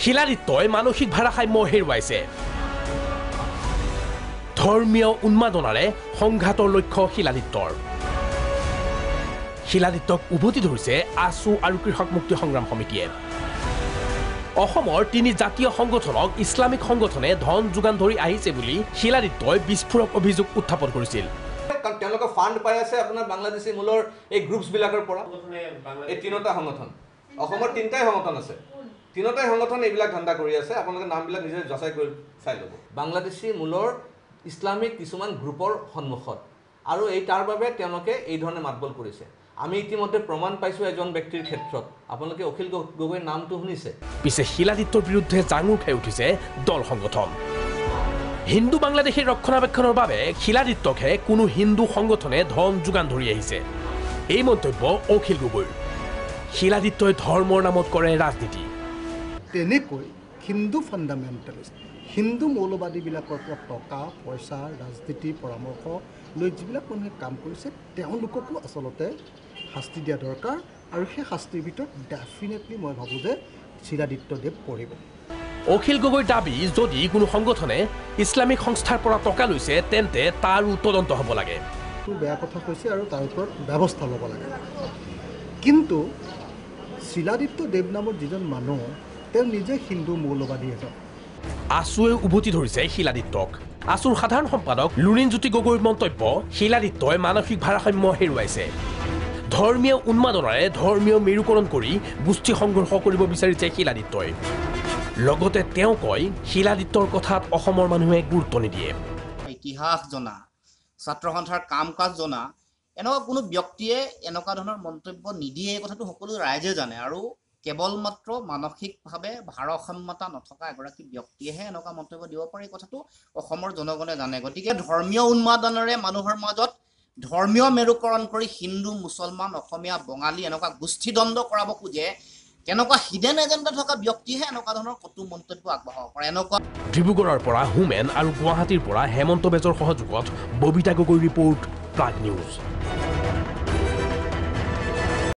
শিলাদিত্যই মানসিক ভাৰসাম্য হেৰুৱাইছে ধৰ্মীয় উন্মাদনাৰে সংঘাতৰ লক্ষ্য শিলাদিত্যৰ শিলাদিত্যক উভতি ধৰিছে আসু আৰু কৃষক মুক্তি সংগ্ৰাম সমিতিয়ে অসমৰ তিনি জাতীয় সংগঠনক ইছলামিক সংগঠনে ধন যোগান ধৰি আহিছে বুলি শিলাদিত্যই বিস্ফোৰক অভিযোগ উত্থাপন কৰিছিল কাৰণ তেওঁলোকে ফাণ্ড পাই আছে আপোনাৰ বাংলাদেশী মূলৰ এই গ্ৰুপছবিলাকৰ পৰা এই তিনিটা সংগঠন অসমৰ তিনিটাই সংগঠন আছে তিনিটাই সংগঠন এইবিলাক ধান্দা কৰি আছে আপোনালোকে নামবিলাক নিজে যাচাই কৰি চাই ল'ব বাংলাদেশী মূলৰ ইছলামিক কিছুমান গ্ৰুপৰ সন্মুখত আৰু এই তাৰ বাবে তেওঁলোকে এই ধৰণে মাতবল কৰিছে আমি ইতিমধ্যে প্ৰমাণ পাইছো এজন ব্যক্তিৰ ক্ষেত্ৰত আপোনালোকে অখিল গগৈৰ নামটো শুনিছে পিছে শিলাদিত্যৰ বিৰুদ্ধে জাঙুৰ খাই উঠিছে দল সংগঠন হিন্দু বাংলাদেশীৰ ৰক্ষণাবেক্ষণৰ বাবে শিলাদিত্যকহে কোনো হিন্দু সংগঠনে ধন যোগান ধৰি আহিছে এই মন্তব্য অখিল গগৈৰ শিলাদিত্যই ধৰ্মৰ নামত কৰে ৰাজনীতি তেনেকৈ হিন্দু ফাণ্ডামেণ্টেলিষ্ট হিন্দু মৌলবাদীবিলাকৰ পৰা টকা পইচা ৰাজনীতি পৰামৰ্শ লৈ যিবিলাক মানুহে কাম কৰিছে তেওঁলোককো আচলতে শাস্তি দিয়া দৰকাৰ আৰু সেই শাস্তিৰ ভিতৰত ডেফিনেটলি মই ভাবোঁ যে শিলাদিত্যদেৱ পৰিব অখিল গগৈৰ দাবী যদি কোনো সংগঠনে ইছলামিক সংস্থাৰ পৰা টকা লৈছে তেন্তে তাৰো তদন্ত হ'ব লাগে বেয়া কথা কৈছে আৰু তাৰ ওপৰত ব্যৱস্থা ল'ব লাগে কিন্তু শিলাদিত্যদেৱ নামৰ যিজন মানুহ তেওঁ নিজে হিন্দু মৌলবাদী এজন আসুৱে উভতি ধৰিছে শিলাদিত্যক আসুৰ সাধাৰণ সম্পাদক লুৰিণজ্যোতি গগৈৰ মন্তব্য শিলাদিত্যই মানসিক ভাৰসাম্য হেৰুৱাইছে ধৰ্মীয় উন্মাদনাৰে ধৰ্মীয় মেৰুকৰণ কৰি গোষ্ঠী সংঘৰ্ষ কৰিব বিচাৰিছে শিলাদিত্যই লগতে তেওঁ কয় শিলাদিত্যৰ কথাত অসমৰ মানুহে গুৰুত্ব নিদিয়ে ইতিহাস জনা ছাত্ৰ সন্থাৰ কাম কাজ জনা এনেকুৱা কোনো ব্যক্তিয়ে এনেকুৱা ধৰণৰ মন্তব্য নিদিয়ে এই কথাটো সকলো ৰাইজে জানে আৰু কেৱল মাত্ৰ মানসিকভাৱে ভাৰসাম্যতা নথকা এগৰাকী ব্যক্তিয়েহে এনেকুৱা মন্তব্য দিব পাৰে এই কথাটো অসমৰ জনগণে জানে গতিকে ধৰ্মীয় উন্মাদনেৰে মানুহৰ মাজত ধৰ্মীয় মেৰুকৰণ কৰি হিন্দু মুছলমান অসমীয়া বঙালী এনেকুৱা গোষ্ঠীদ্বন্দ্ব কৰাব খোজে কেনেকুৱা হিডেন এজেণ্ডা থকা ব্যক্তিয়েহে এনেকুৱা ধৰণৰ কটু মন্তব্য আগবঢ়াব পাৰে এনেকুৱা ডিব্ৰুগড়ৰ পৰা হোমেন আৰু গুৱাহাটীৰ পৰা হেমন্ত বেজৰ সহযোগত ববিতা গগৈ ৰিপৰ্ট প্ৰাগ নিউজ